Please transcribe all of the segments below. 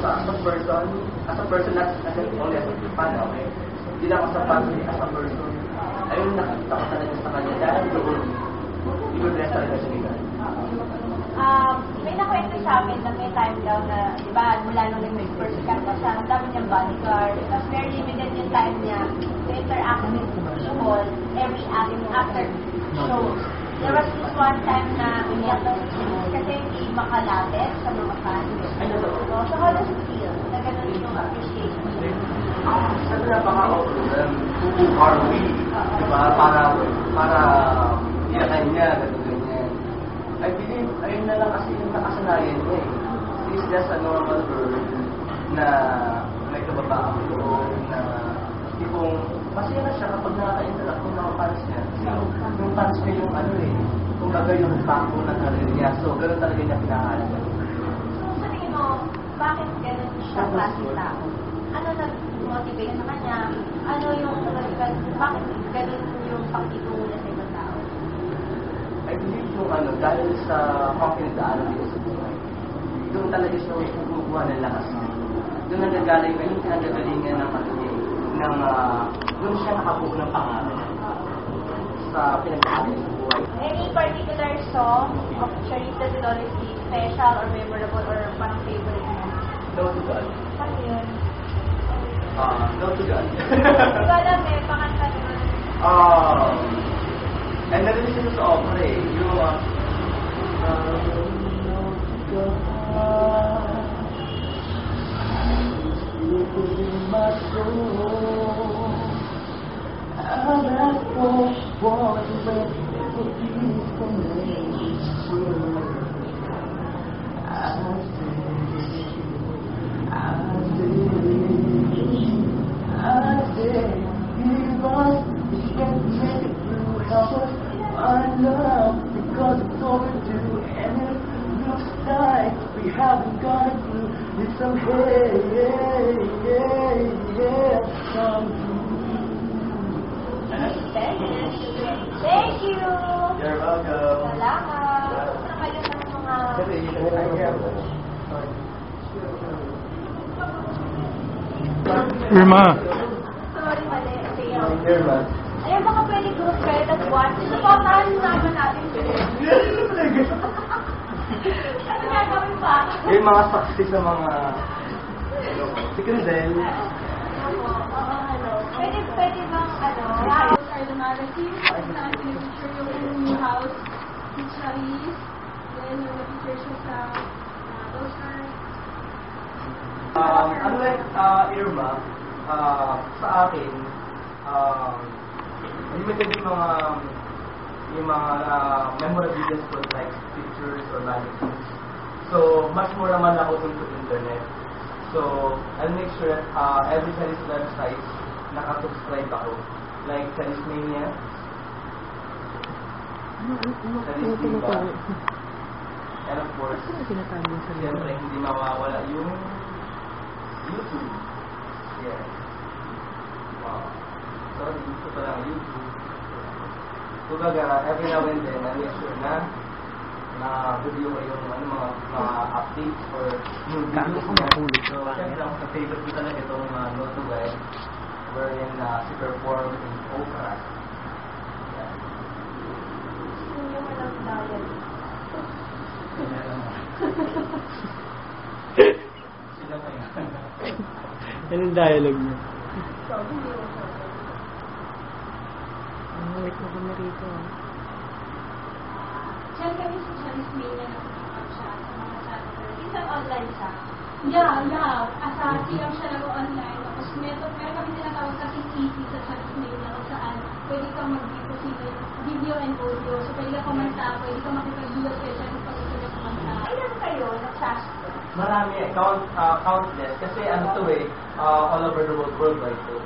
as a person, not as a only as a fan, okay? Hindi lang as a family, as a person. Ayun, nakita ko talaga sa kanya. Dahil doon, i-bless talaga siya ni God. May nakwento sa amin na may time daw na, di ba, mula nung nag-first sikat na siya, ang dami niyang bodyguard. It was very limited yung time niya to interact with people every after shows. There was this one time na umiyak daw kasi hindi makalapit sa mga fans. So how does it feel? Na ganun yung appreciation. Sabi who are we? Diba? Para iyakan niya, ganyan. I believe, ayun na lang kasi yung nakasanayan niya eh. He's just a normal girl na may kababaan ko, na tipong masaya na siya kapag nakaka-interact ng mga fans niya. Kasi yung fans niya yung ano eh, kumbaga yung backbone ng karir niya. So, gano'n talaga niya pinahal. So, sa tingin mo, bakit gano'n siya klaseng tao? Ano nag-motivate sa kanya? Ano yung, bakit gano'n yung pagtitungo niya sa ibang tao? I believe yung dahil sa confident-daanan niya sa buhay. Doon talaga siya kumukuha ng lakas. Doon nagagaling na yung pinagagalingan ng doon siya nakabuo ng pangalan sa pinag-aaral sa buhay. Any particular song of Charisse that will always be special or memorable or parang favorite mo? No to God. Ano yun? No to God. Hindi ko alam eh, pakanta naman. And narinig ito sa opera eh, yung no to God, in my soul, I'm at one way for beautiful nature. I say, give us, we can't make it through, help us find love, because it's overdue, and it looks like we haven't got a clue. It's some from Thank you! You're welcome. Salamat! Ano kayo ng mga... Irma. Sorry, mali. Sayo. Irma. Ayun, baka pwede group kayo at watch. Supportahan naman natin sila. Ano nga gawin pa? Yung mga saksi sa mga... Si Crisel. Pwede bang House are the narrative. Saan pinipicture yung new house ni Charisse. Then yung napicture siya sa those are... Unlike Irma, sa akin, limited yung mga memorabilia ko like pictures or magazines. So, much more naman ako dun sa internet. So, I'll make sure every Charisse website nakasubscribe ako. Like Charisse Mania, Charisse Diva, and of course, siyempre hindi mawawala yung YouTube. Yes. Sorry, gusto pa lang YouTube. Kumbaga, every now and then, I make sure na video ko yung mga updates or new videos niya. So, siyempre, ang favorite ko talaga itong No to God, wherein si perform in opera. Yeah. Yung walang diet? Sila pa yun. Anong dialogue niya? Sabi niyo. Wait na kami rito. Diyan kami sa Charisse Mania na pumunta siya sa mga chapter. Minsan online siya. Yeah. Asa siyang siya nag-online. Tapos meron kami tinatawag sa CCC sa Charisse Mania kung saan pwede kang mag-video video and audio. So pwede ka kumanta, pwede ka makipag-duet kaya siya kung gusto niya kumanta. Ilan kayo na-chat? Marami, countless. Kasi all over the world, worldwide to.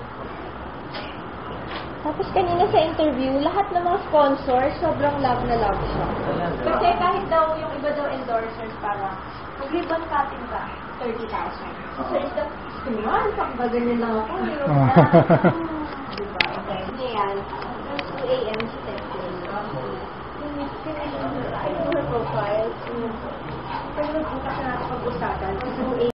Tapos kanina sa interview, lahat ng mga sponsors, sobrang love na love siya. Kasi kahit daw yung iba daw endorsers, parang mag-ribbon cutting ka, 30,000. So is that, naman, pag ganyan lang ako, hirap na. Diba? Okay. Ngayon, 2 a.m. she texted me. Can I know her profile? Pero hindi ka siya nakapag-usapan. 2 a.m.